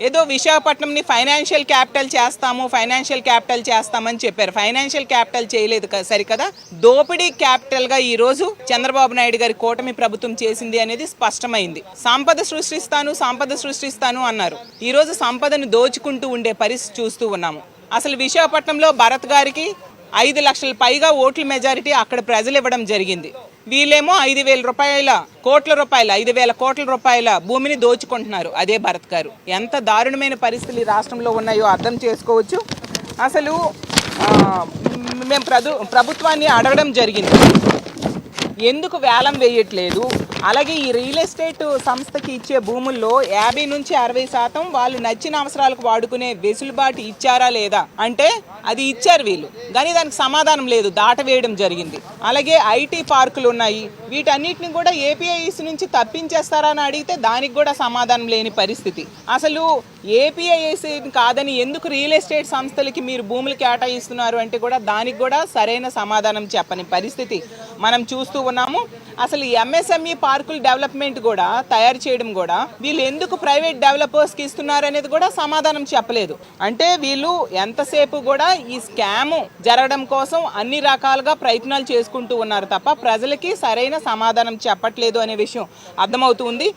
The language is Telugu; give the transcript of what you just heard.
ఏదో విశాఖపట్నంని ఫైనాన్షియల్ క్యాపిటల్ చేస్తామని చెప్పారు. ఫైనాన్షియల్ క్యాపిటల్ చేయలేదు సరికదా. దోపిడీ క్యాపిటల్గా ఈరోజు చంద్రబాబు నాయుడు గారి కూటమి ప్రభుత్వం చేసింది అనేది స్పష్టమైంది. సంపద సృష్టిస్తాను అన్నారు. ఈరోజు సంపదను దోచుకుంటూ ఉండే పరిస్థితి చూస్తూ ఉన్నాము. అసలు విశాఖపట్నంలో భరత్ గారికి 5 లక్షల పైగా ఓట్ల మెజారిటీ అక్కడ ప్రజలు ఇవ్వడం జరిగింది. వీళ్ళేమో 5,000 కోట్ల రూపాయల భూమిని దోచుకుంటున్నారు. అదే భరత్ గారు. ఎంత దారుణమైన పరిస్థితులు ఈ రాష్ట్రంలో ఉన్నాయో అర్థం చేసుకోవచ్చు. అసలు మేము ప్రభుత్వాన్ని అడగడం జరిగింది, ఎందుకు వేలం వేయట్లేదు, అలాగే ఈ రియల్ ఎస్టేట్ సంస్థకి ఇచ్చే భూముల్లో 50 నుంచి 60% వాళ్ళు నచ్చిన అవసరాలకు వాడుకునే వెసులుబాటు ఇచ్చారా లేదా అంటే అది ఇచ్చారు వీళ్ళు, కానీ దానికి సమాధానం లేదు, దాటవేయడం జరిగింది. అలాగే ఐటీ పార్కులు ఉన్నాయి, వీటన్నిటిని కూడా ఏపీఐసి నుంచి తప్పించేస్తారా అని అడిగితే దానికి కూడా సమాధానం లేని పరిస్థితి. అసలు ఏపీఐసి కాదని ఎందుకు రియల్ ఎస్టేట్ సంస్థలకి మీరు భూములు కేటాయిస్తున్నారు అంటే కూడా దానికి కూడా సరైన సమాధానం చెప్పని పరిస్థితి మనం చూస్తూ ఉన్నాము. అసలు ఎంఎస్ఎంఈ పార్కుల డెవలప్మెంట్ కూడా తయారు చేయడం కూడా వీళ్ళు ఎందుకు ప్రైవేట్ డెవలపర్స్కి ఇస్తున్నారు అనేది కూడా సమాధానం చెప్పలేదు. అంటే వీళ్ళు ఎంతసేపు కూడా ఈ స్కామ్ జరగడం కోసం అన్ని రకాలుగా ప్రయత్నాలు చేసుకుంటూ ఉన్నారు తప్ప ప్రజలకి సరైన సమాధానం చెప్పట్లేదు అనే విషయం అర్థమవుతుంది.